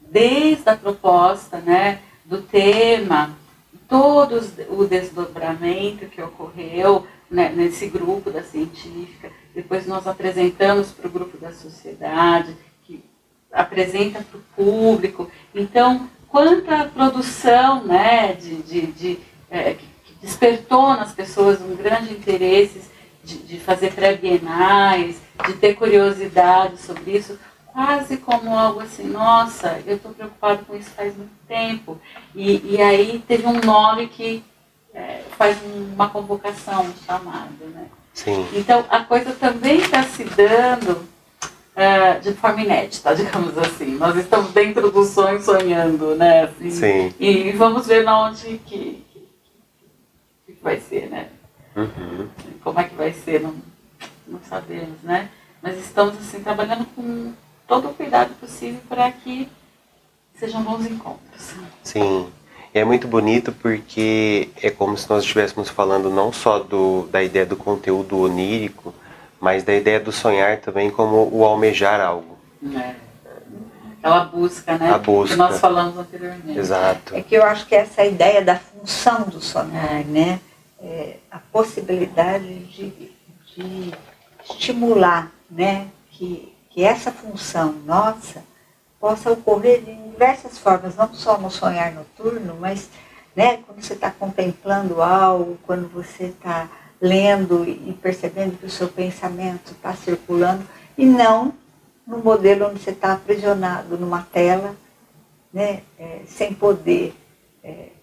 desde a proposta, né, do tema, todo o desdobramento que ocorreu, né, nesse grupo da científica, depois nós apresentamos para o grupo da sociedade, que apresenta para o público. Então, quanta produção, né, que despertou nas pessoas um grande interesse de fazer pré-bienais, de ter curiosidade sobre isso, quase como algo assim, nossa, eu estou preocupado com isso faz muito tempo. E aí teve um nome que faz uma convocação, um chamado, né? Sim. Então, a coisa também está se dando de forma inédita, digamos assim. Nós estamos dentro do sonho sonhando, né? Assim, sim. E vamos ver onde que vai ser, né? Uhum. Como é que vai ser, não sabemos, né? Mas estamos assim, trabalhando com todo o cuidado possível para que sejam bons encontros. Sim, e é muito bonito porque é como se nós estivéssemos falando não só da ideia do conteúdo onírico, mas da ideia do sonhar também como o almejar algo. Aquela busca, né? A busca. Que nós falamos anteriormente. Exato. É que eu acho que essa ideia da função do sonhar, né? A possibilidade de estimular, né? Que essa função nossa possa ocorrer de diversas formas, não só no sonhar noturno, mas, né, quando você está contemplando algo, quando você está lendo e percebendo que o seu pensamento está circulando, e não no modelo onde você está aprisionado numa tela, né, sem poder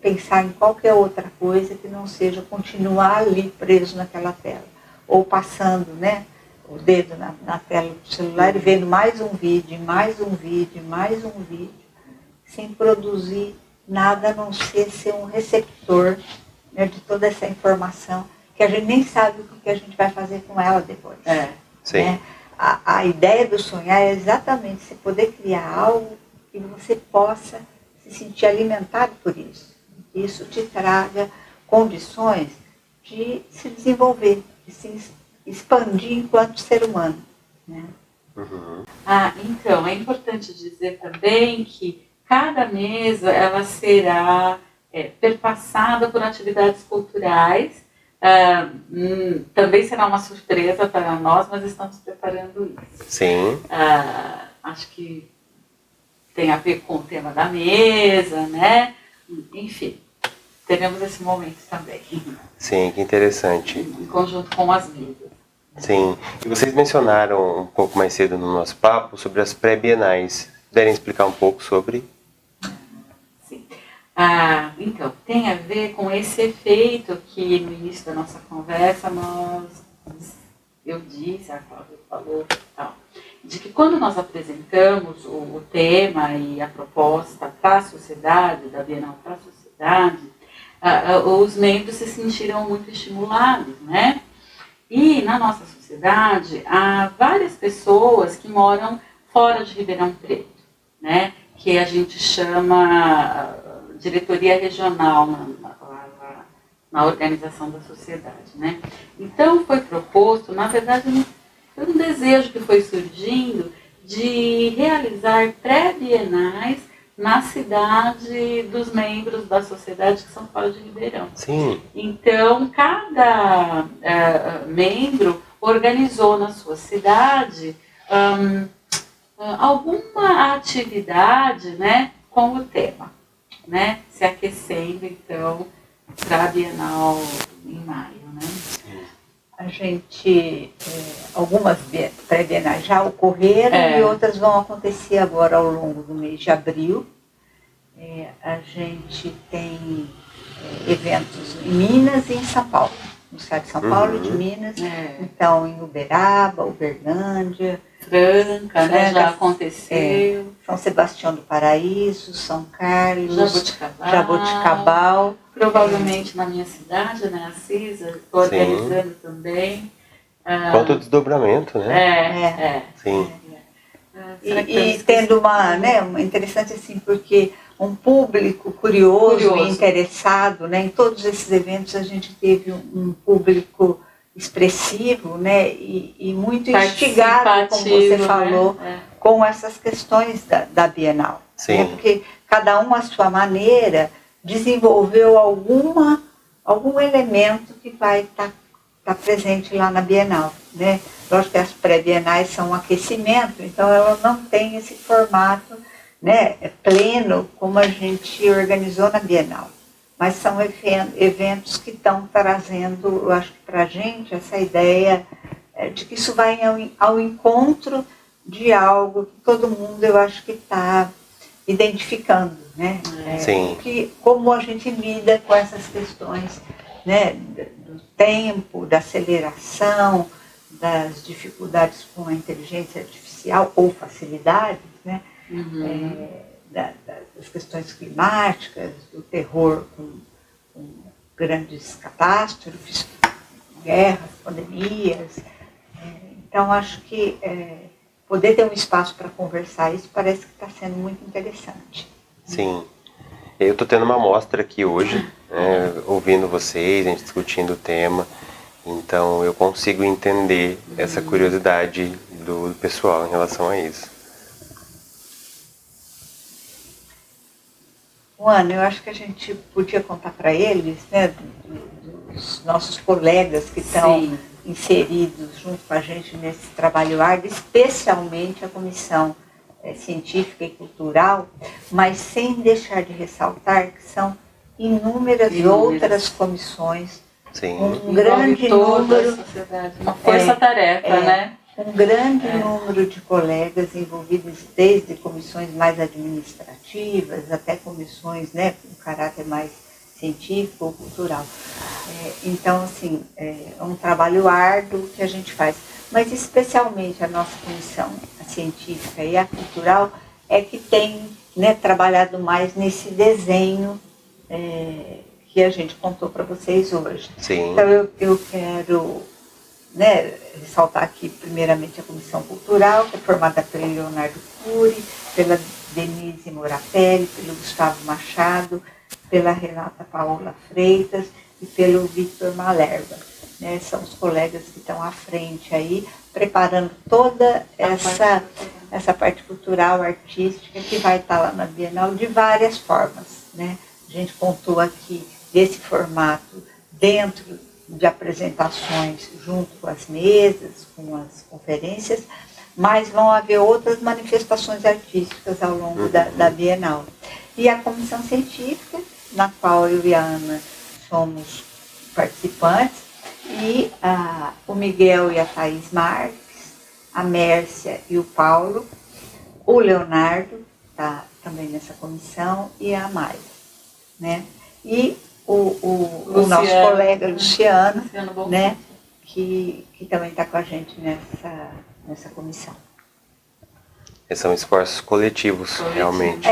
pensar em qualquer outra coisa que não seja continuar ali preso naquela tela, ou passando, né, o dedo na tela do celular e vendo mais um vídeo, mais um vídeo, mais um vídeo, sem produzir nada a não ser um receptor, né, de toda essa informação, que a gente nem sabe o que a gente vai fazer com ela depois. Sim. Né? A ideia do sonhar é exatamente você poder criar algo que você possa se sentir alimentado por isso. Que isso te traga condições de se desenvolver, de se expandir enquanto ser humano. Né? Uhum. Então, é importante dizer também que cada mesa ela será perpassada por atividades culturais. Também será uma surpresa para nós, mas estamos preparando isso. Sim. Acho que tem a ver com o tema da mesa, né? Enfim, teremos esse momento também. Sim, que interessante. Em conjunto com as mesas. Sim. E vocês mencionaram um pouco mais cedo no nosso papo sobre as pré-bienais. Puderem explicar um pouco sobre? Sim. Então, tem a ver com esse efeito que no início da nossa conversa eu disse, a Cláudia falou, tal, de que quando nós apresentamos o tema e a proposta para a sociedade, da Bienal para a sociedade, os membros se sentiram muito estimulados, né? E na nossa sociedade há várias pessoas que moram fora de Ribeirão Preto, né? Que a gente chama diretoria regional na organização da sociedade, né? Então foi proposto, na verdade, foi um desejo que foi surgindo de realizar pré-bienais na cidade dos membros da sociedade que são fora de Ribeirão. Sim. Então, cada membro organizou na sua cidade alguma atividade, né, com o tema, né, se aquecendo, então, para a Bienal em maio, né. A gente, algumas pré-bienais já ocorreram e outras vão acontecer agora ao longo do mês de abril. A gente tem eventos em Minas e em São Paulo, no estado de São Paulo e de Minas, então em Uberaba, Uberlândia, Franca, né, já aconteceu. São Sebastião do Paraíso, São Carlos, Jaboticabal. Provavelmente na minha cidade, né, Assis, estou organizando também. Quanto desdobramento, né? Sim. E tendo uma interessante assim, porque um público curioso e interessado, né, em todos esses eventos a gente teve um público expressivo, né, e muito instigado, como você falou, com essas questões da Bienal. Sim. Né, porque cada um à sua maneira desenvolveu algum elemento que vai estar presente lá na Bienal, né? Lógico que as pré-bienais são um aquecimento, então ela não tem esse formato, né, pleno como a gente organizou na Bienal. Mas são eventos que estão trazendo, eu acho que para a gente, essa ideia de que isso vai ao encontro de algo que todo mundo, eu acho que está identificando, né? Sim. Como a gente lida com essas questões, né, do tempo, da aceleração, das dificuldades com a inteligência artificial ou facilidades, né? Das questões climáticas, do terror com grandes catástrofes, guerras, pandemias. Então, acho que poder ter um espaço para conversar, isso parece que está sendo muito interessante. Sim. Eu estou tendo uma mostra aqui hoje, né, ouvindo vocês, a gente discutindo o tema, então eu consigo entender essa curiosidade do pessoal em relação a isso. Ana, eu acho que a gente podia contar para eles, né, dos nossos colegas que estão inseridos junto com a gente nesse trabalho árduo, especialmente a Comissão Científica e Cultural, mas sem deixar de ressaltar que são inúmeras outras comissões, um grande número, uma força-tarefa, né? Um grande número de colegas envolvidos desde comissões mais administrativas até comissões, né, com caráter mais científico ou cultural. Então, assim, é um trabalho árduo que a gente faz, mas especialmente a nossa comissão, a científica e a cultural, é que tem, né, trabalhado mais nesse desenho que a gente contou para vocês hoje. Sim. Então, eu quero, né, ressaltar aqui primeiramente a Comissão Cultural, que é formada pelo Leonardo Cury, pela Denise Moratelli, pelo Gustavo Machado, pela Renata Paola Freitas e pelo Victor Malerba. Né, são os colegas que estão à frente aí, preparando toda essa parte cultural, artística, que vai estar lá na Bienal de várias formas. Né? A gente contou aqui desse formato dentro de apresentações junto com as mesas, com as conferências, mas vão haver outras manifestações artísticas ao longo da Bienal. E a comissão científica, na qual eu e a Ana somos participantes, e o Miguel e a Thaís Marques, a Mércia e o Paulo, o Leonardo está também nessa comissão, e a Maia. Né? E o nosso colega Luciano, né, que também está com a gente nessa comissão. São esforços coletivos, realmente.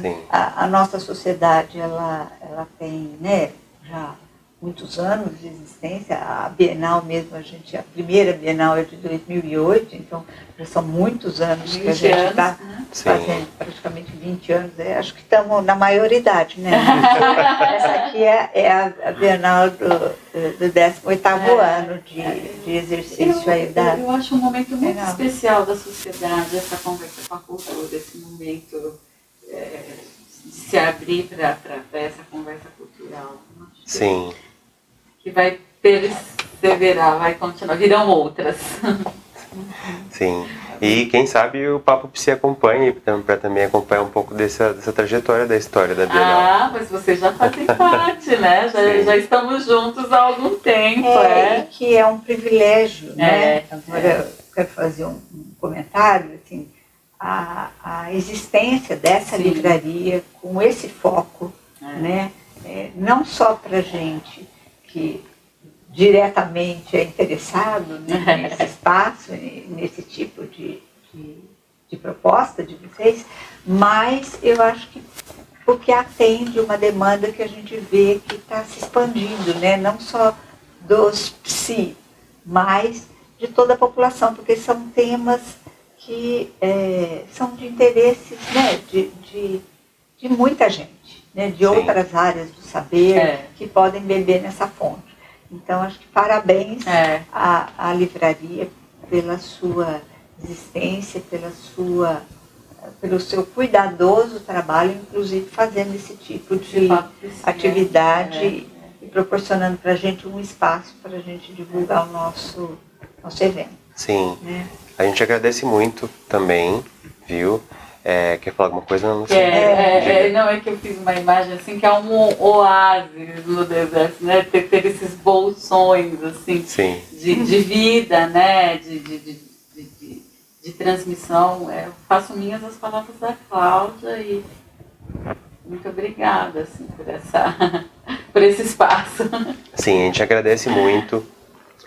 Sim. A nossa sociedade, ela tem, né, já muitos anos de existência. A Bienal mesmo, a primeira Bienal é de 2008, então já são muitos anos que a gente está fazendo, praticamente 20 anos. Acho que estamos na maioridade, né? Essa aqui é a Bienal do 18º ano de exercício aí da... Eu acho um momento muito especial da sociedade, essa conversa com a cultura, esse momento de se abrir para essa conversa cultural. Sim. Que vai perseverar, vai continuar, virão outras. Sim. E quem sabe o Papo Psi acompanhe, para também acompanhar um pouco dessa trajetória da história da Bienal. Ah, mas vocês já fazem parte, né? Já estamos juntos há algum tempo. E que é um privilégio, né? Agora eu quero fazer um comentário, assim, a existência dessa livraria com esse foco, né? Não só para gente que diretamente é interessado, né, nesse espaço, nesse tipo de proposta de vocês, mas eu acho que porque atende uma demanda que a gente vê que está se expandindo, né, não só dos psi, mas de toda a população, porque são temas que são de interesses, né, de muita gente. Né, de outras áreas do saber que podem beber nessa fonte. Então, acho que parabéns à livraria pela sua existência, pelo seu cuidadoso trabalho, inclusive fazendo esse tipo de atividade e proporcionando para a gente um espaço para a gente divulgar o nosso evento. Sim, né? A gente agradece muito também, viu? Quer falar alguma coisa? Não sei. Não, é que eu fiz uma imagem assim, que é um oásis no deserto, né? Ter esses bolsões, assim, de vida, né? De transmissão. Eu faço minhas as palavras da Cláudia e muito obrigada, assim, por esse espaço. Sim, a gente agradece muito,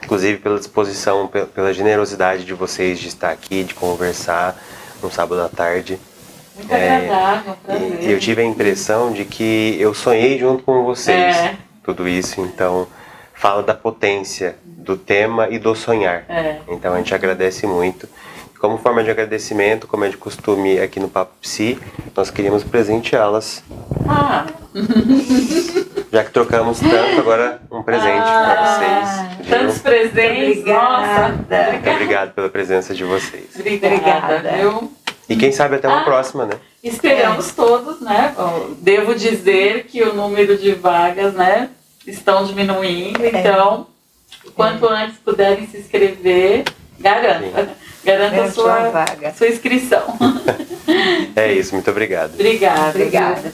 inclusive pela disposição, pela generosidade de vocês de estar aqui, de conversar no sábado à tarde. Muito agradável, prazer. E eu tive a impressão de que eu sonhei junto com vocês tudo isso, então fala da potência do tema e do sonhar. Então a gente agradece muito. Como forma de agradecimento, como é de costume aqui no Papo Psi, nós queríamos presenteá-las. Já que trocamos tanto, agora um presente para vocês. Tantos presentes, Obrigada. Muito obrigado pela presença de vocês. Obrigada, viu? E quem sabe até uma próxima, né? Esperamos todos, né? Devo dizer que o número de vagas, né, estão diminuindo, então, quanto antes puderem se inscrever, garanta a sua inscrição. É isso, muito obrigado. Obrigada. Obrigada.